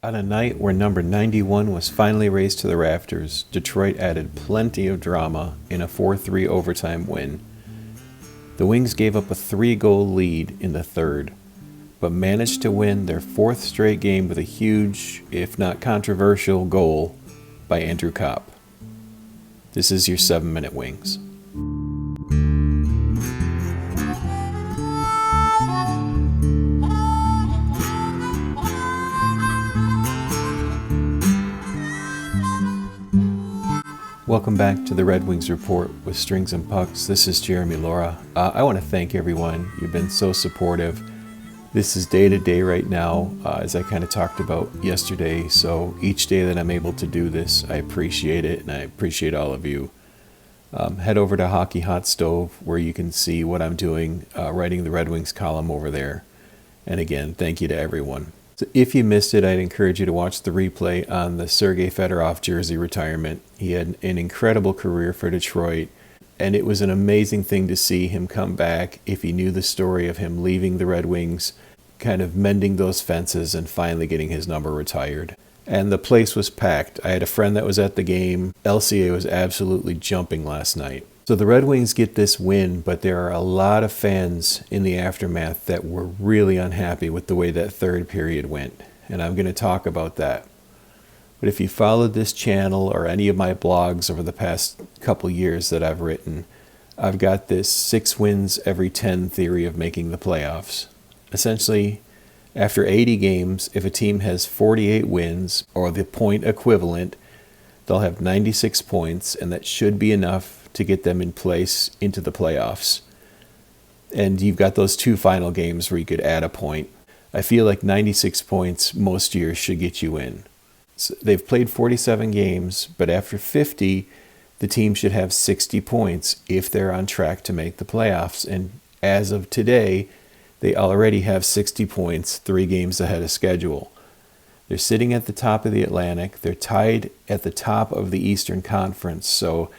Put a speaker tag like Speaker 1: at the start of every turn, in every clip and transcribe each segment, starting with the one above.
Speaker 1: On a night where number 91 was finally raised to the rafters, Detroit added plenty of drama in a 4-3 overtime win. The Wings gave up a 3-goal lead in the third, but managed to win their fourth straight game with a huge, if not controversial, goal by Andrew Copp. This is your 7-Minute Wings. Welcome back to the Red Wings Report with Strings and Pucks. This is Jeremy Laura. I want to thank everyone. You've been so supportive. This is day to day right now, as I kind of talked about yesterday. So each day that I'm able to do this, I appreciate it, and I appreciate all of you. Head over to Hockey Hot Stove, where you can see what I'm doing, writing the Red Wings column over there. And again, thank you to everyone. So if you missed it, I'd encourage you to watch the replay on the Sergei Fedorov jersey retirement. He had an incredible career for Detroit, and it was an amazing thing to see him come back. If you knew the story of him leaving the Red Wings, kind of mending those fences and finally getting his number retired. And the place was packed. I had a friend that was at the game. LCA was absolutely jumping last night. So the Red Wings get this win, but there are a lot of fans in the aftermath that were really unhappy with the way that third period went. And I'm going to talk about that. But if you followed this channel or any of my blogs over the past couple years that I've written, I've got this 6 wins every 10 theory of making the playoffs. Essentially, after 80 games, if a team has 48 wins, or the point equivalent, they'll have 96 points, and that should be enough to get them in place into the playoffs. And you've got those 2 final games where you could add a point. I feel like 96 points most years should get you in. So they've played 47 games, but after 50, the team should have 60 points if they're on track to make the playoffs. And as of today, they already have 60 points, 3 games ahead of schedule. They're sitting at the top of the Atlantic. They're tied at the top of the Eastern Conference. So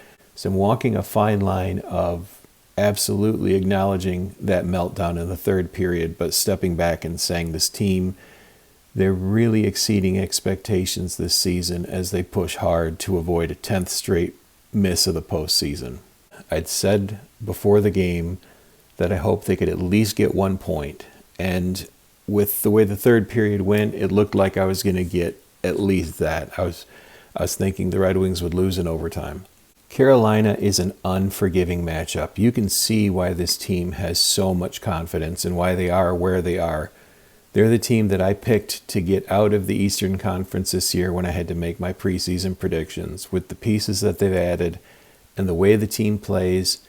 Speaker 1: I'm walking a fine line of absolutely acknowledging that meltdown in the third period, but stepping back and saying this team, they're really exceeding expectations this season as they push hard to avoid a 10th straight miss of the postseason. I'd said before the game that I hoped they could at least get 1 point. And with the way the third period went, it looked like I was going to get at least that. I was thinking the Red Wings would lose in overtime. Carolina is an unforgiving matchup. You can see why this team has so much confidence and why they are where they are. They're the team that I picked to get out of the Eastern Conference this year when I had to make my preseason predictions. With the pieces that they've added and the way the team plays,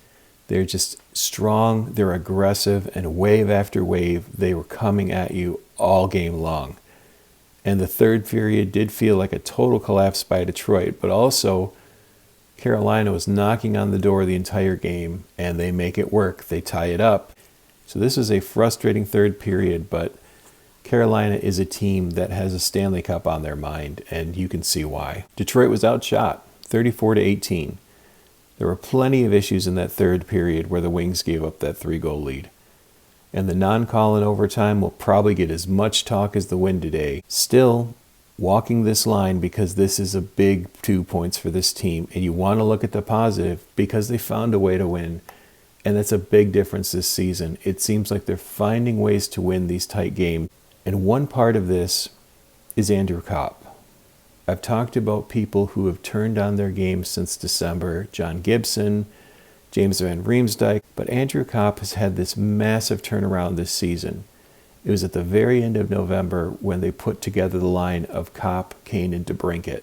Speaker 1: they're just strong, they're aggressive, and wave after wave, they were coming at you all game long. And the third period did feel like a total collapse by Detroit, but also Carolina was knocking on the door the entire game, and they make it work. They tie it up. So this is a frustrating third period, but Carolina is a team that has a Stanley Cup on their mind, and you can see why. Detroit was outshot, 34-18. There were plenty of issues in that third period where the Wings gave up that 3-goal lead. And the non-call in overtime will probably get as much talk as the win today. Still, walking this line because this is a big 2 points for this team, and you want to look at the positive because they found a way to win, and that's a big difference this season. It seems like they're finding ways to win these tight games, and one part of this is Andrew Copp. I've talked about people who have turned on their game since December, John Gibson, James Van Riemsdyk, but Andrew Copp has had this massive turnaround this season. It was at the very end of November when they put together the line of Copp, Kane, and DeBrincat.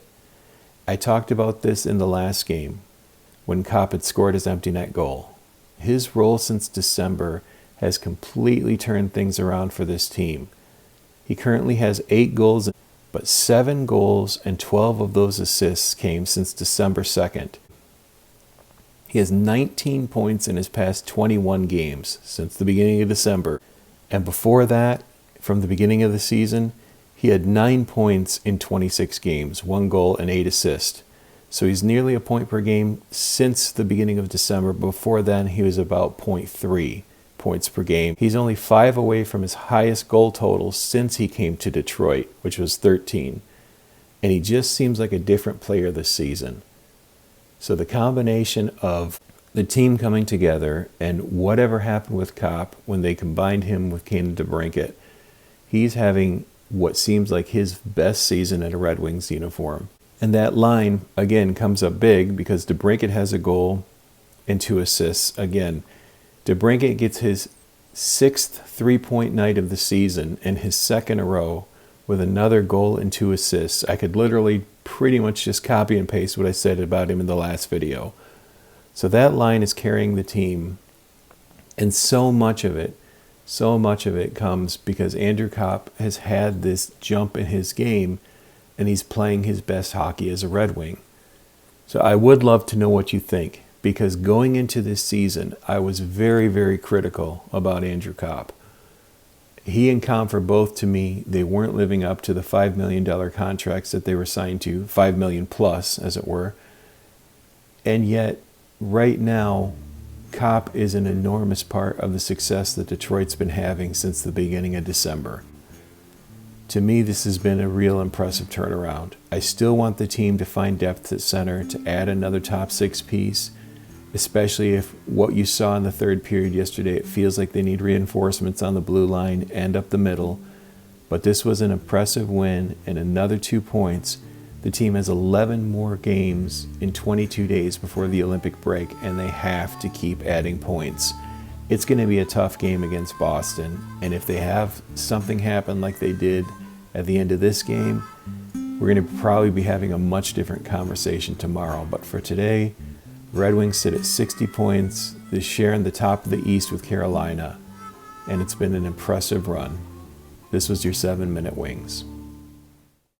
Speaker 1: I talked about this in the last game when Copp had scored his empty net goal. His role since December has completely turned things around for this team. He currently has 8 goals, but 7 goals and 12 of those assists came since December 2nd. He has 19 points in his past 21 games since the beginning of December. And before that, from the beginning of the season, he had 9 points in 26 games, 1 goal and 8 assists. So he's nearly a point per game since the beginning of December. Before then, he was about 0.3 points per game. He's only 5 away from his highest goal total since he came to Detroit, which was 13. And he just seems like a different player this season. So the combination of the team coming together and whatever happened with Copp when they combined him with Kane DeBrincat, he's having what seems like his best season in a Red Wings uniform. And that line, again, comes up big because DeBrincat has a goal and 2 assists. Again, DeBrincat gets his 6th 3-point night of the season and his 2nd in a row with another goal and 2 assists. I could literally pretty much just copy and paste what I said about him in the last video. So that line is carrying the team. And so much of it comes because Andrew Copp has had this jump in his game and he's playing his best hockey as a Red Wing. So I would love to know what you think, because going into this season, I was very, very critical about Andrew Copp. He and Comfer both, to me, they weren't living up to the $5 million contracts that they were signed to, $5 million plus, as it were. And yet, right now, Copp is an enormous part of the success that Detroit's been having since the beginning of December. To me, this has been a real impressive turnaround. I still want the team to find depth at center, to add another top 6 piece, especially if what you saw in the third period yesterday, it feels like they need reinforcements on the blue line and up the middle. But this was an impressive win and another 2 points. The team has 11 more games in 22 days before the Olympic break, and they have to keep adding points. It's going to be a tough game against Boston, and if they have something happen like they did at the end of this game, we're going to probably be having a much different conversation tomorrow. But for today, Red Wings sit at 60 points. They're sharing the top of the East with Carolina, and it's been an impressive run. This was your 7-Minute Wings.